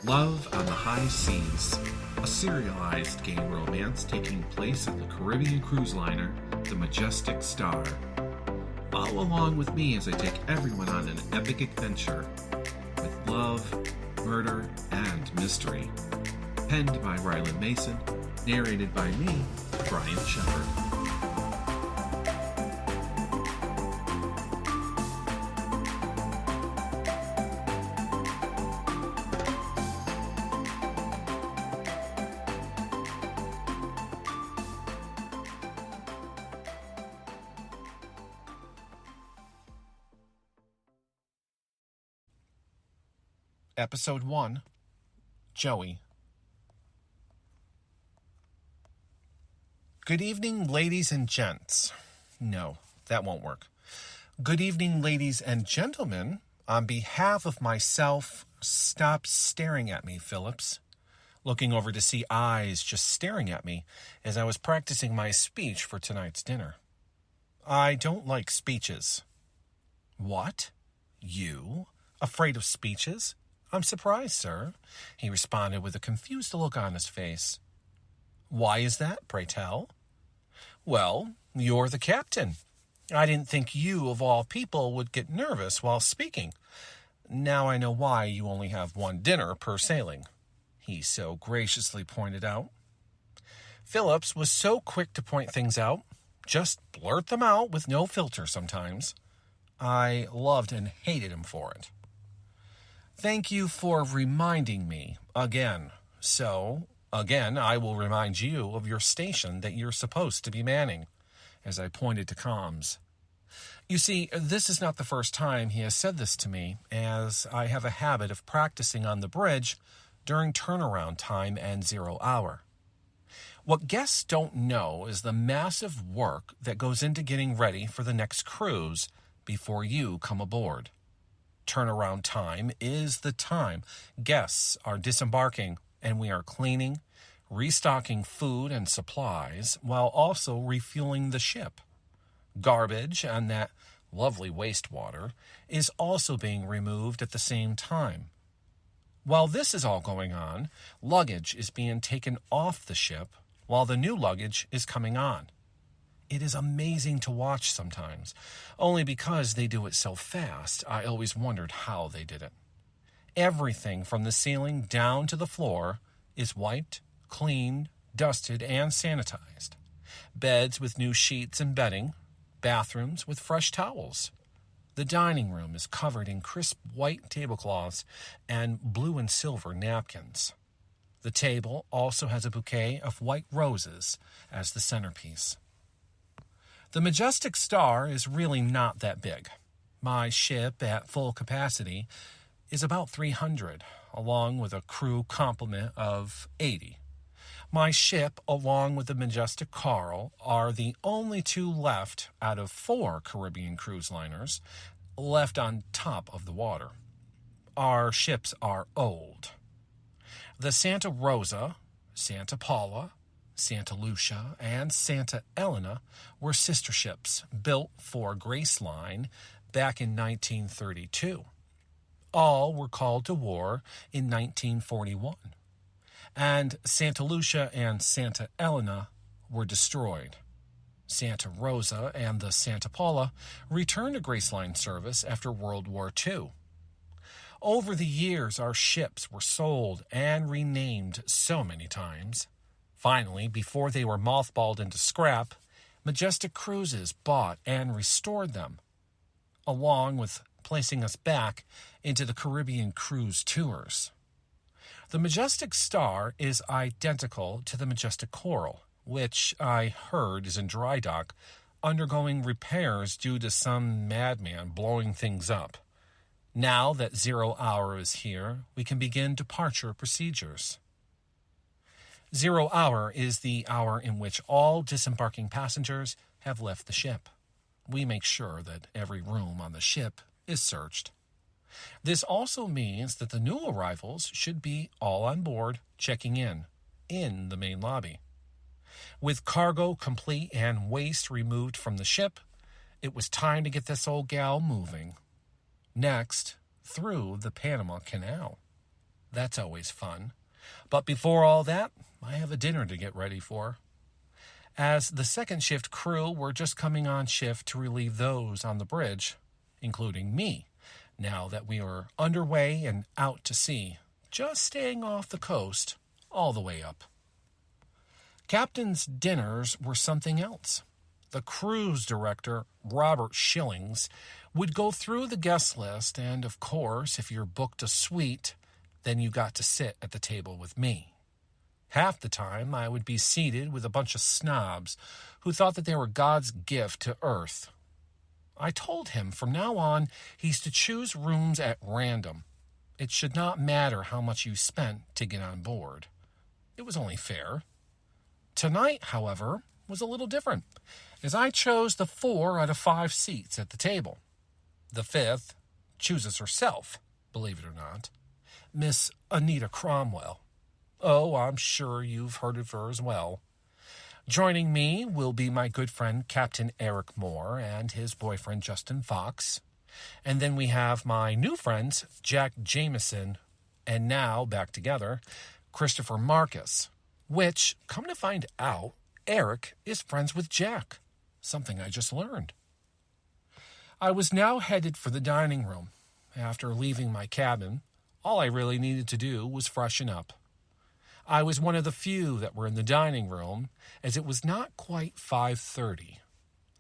Love on the High Seas, a serialized gay romance taking place on the Caribbean cruise liner, the Majestic Star. Follow along with me as I take everyone on an epic adventure with love, murder, and mystery. Penned by Ryland Mason, narrated by me, Brian Shepard. Episode 1, Joey. Good evening, ladies and gents. No, that won't work. Good evening, ladies and gentlemen. On behalf of myself, stop staring at me, Phillips. Looking over to see eyes just staring at me as I was practicing my speech for tonight's dinner. I don't like speeches. What? You? Afraid of speeches? I'm surprised, sir, he responded with a confused look on his face. Why is that, pray tell? Well, you're the captain. I didn't think you, of all people, would get nervous while speaking. Now I know why you only have one dinner per sailing, he so graciously pointed out. Phillips was so quick to point things out, just blurt them out with no filter sometimes. I loved and hated him for it. Thank you for reminding me again. So, again, I will remind you of your station that you're supposed to be manning, as I pointed to comms. You see, this is not the first time he has said this to me, as I have a habit of practicing on the bridge during turnaround time and 0 hour. What guests don't know is the massive work that goes into getting ready for the next cruise before you come aboard. Turnaround time is the time guests are disembarking and we are cleaning, restocking food and supplies while also refueling the ship. Garbage and that lovely wastewater is also being removed at the same time. While this is all going on, luggage is being taken off the ship while the new luggage is coming on. It is amazing to watch sometimes. Only because they do it so fast, I always wondered how they did it. Everything from the ceiling down to the floor is wiped, cleaned, dusted, and sanitized. Beds with new sheets and bedding, bathrooms with fresh towels. The dining room is covered in crisp white tablecloths and blue and silver napkins. The table also has a bouquet of white roses as the centerpiece. The Majestic Star is really not that big. My ship at full capacity is about 300, along with a crew complement of 80. My ship, along with the Majestic Carl, are the only two left out of 4 Caribbean cruise liners left on top of the water. Our ships are old. The Santa Rosa, Santa Paula, Santa Lucia, and Santa Elena were sister ships built for Grace Line back in 1932. All were called to war in 1941. And Santa Lucia and Santa Elena were destroyed. Santa Rosa and the Santa Paula returned to Grace Line service after World War II. Over the years, our ships were sold and renamed so many times. Finally, before they were mothballed into scrap, Majestic Cruises bought and restored them, along with placing us back into the Caribbean cruise tours. The Majestic Star is identical to the Majestic Coral, which I heard is in dry dock, undergoing repairs due to some madman blowing things up. Now that 0 hour is here, we can begin departure procedures. 0 hour is the hour in which all disembarking passengers have left the ship. We make sure that every room on the ship is searched. This also means that the new arrivals should be all on board, checking in the main lobby. With cargo complete and waste removed from the ship, it was time to get this old gal moving. Next, through the Panama Canal. That's always fun. But before all that, I have a dinner to get ready for. As the second shift crew were just coming on shift to relieve those on the bridge, including me, now that we were underway and out to sea, just staying off the coast all the way up. Captain's dinners were something else. The cruise director, Robert Shillings, would go through the guest list, and of course, if you're booked a suite, then you got to sit at the table with me. Half the time, I would be seated with a bunch of snobs who thought that they were God's gift to Earth. I told him from now on he's to choose rooms at random. It should not matter how much you spent to get on board. It was only fair. Tonight, however, was a little different, as I chose the 4 out of 5 seats at the table. The 5th chooses herself, believe it or not, Miss Anita Cromwell. Oh, I'm sure you've heard of her as well. Joining me will be my good friend Captain Eric Moore and his boyfriend Justin Fox. And then we have my new friends Jack Jameson and now, back together, Christopher Marcus, which, come to find out, Eric is friends with Jack, something I just learned. I was now headed for the dining room. After leaving my cabin, all I really needed to do was freshen up. I was one of the few that were in the dining room, as it was not quite 5:30.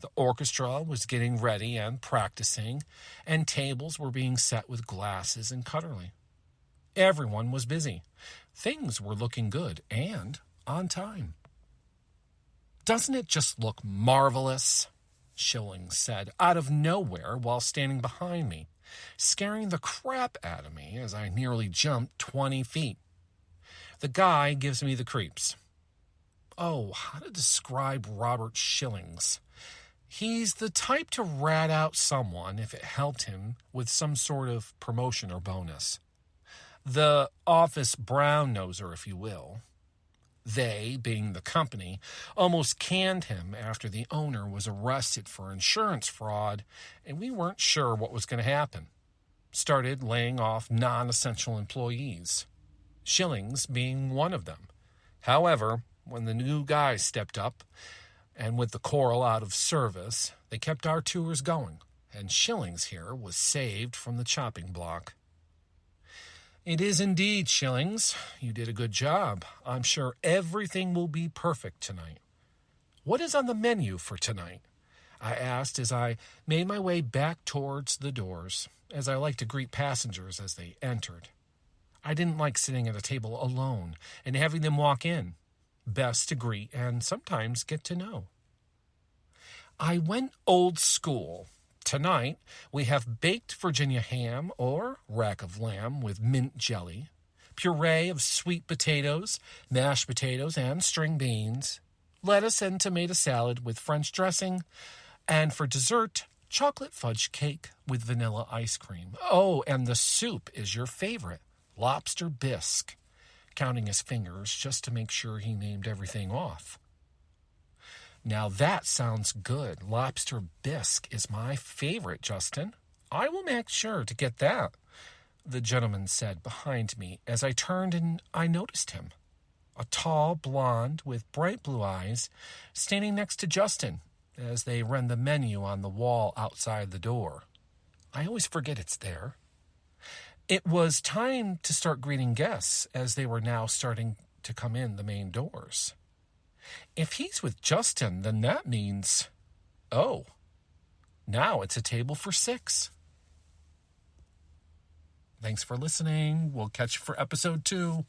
The orchestra was getting ready and practicing, and tables were being set with glasses and cutlery. Everyone was busy. Things were looking good and on time. "Doesn't it just look marvelous?" Shillings said, out of nowhere while standing behind me, scaring the crap out of me as I nearly jumped 20 feet. The guy gives me the creeps. Oh, how to describe Robert Shillings? He's the type to rat out someone if it helped him with some sort of promotion or bonus. The office brown-noser, if you will. They, being the company, almost canned him after the owner was arrested for insurance fraud, and we weren't sure what was going to happen. Started laying off non-essential employees, Shillings being one of them. However, when the new guy stepped up, and with the Coral out of service, they kept our tours going, and Shillings here was saved from the chopping block. "It is indeed, Shillings. You did a good job. I'm sure everything will be perfect tonight. What is on the menu for tonight?" I asked as I made my way back towards the doors, as I like to greet passengers as they entered. I didn't like sitting at a table alone and having them walk in. Best to greet and sometimes get to know. I went old school. Tonight, we have baked Virginia ham or rack of lamb with mint jelly, puree of sweet potatoes, mashed potatoes, and string beans, lettuce and tomato salad with French dressing, and for dessert, chocolate fudge cake with vanilla ice cream. Oh, and the soup is your favorite, lobster bisque, counting his fingers just to make sure he named everything off. Now that sounds good. Lobster bisque is my favorite, Justin. I will make sure to get that, the gentleman said behind me as I turned and I noticed him. A tall blonde with bright blue eyes standing next to Justin as they read the menu on the wall outside the door. I always forget it's there. It was time to start greeting guests as they were now starting to come in the main doors. If he's with Justin, then that means, oh, now it's a table for 6. Thanks for listening. We'll catch you for episode 2.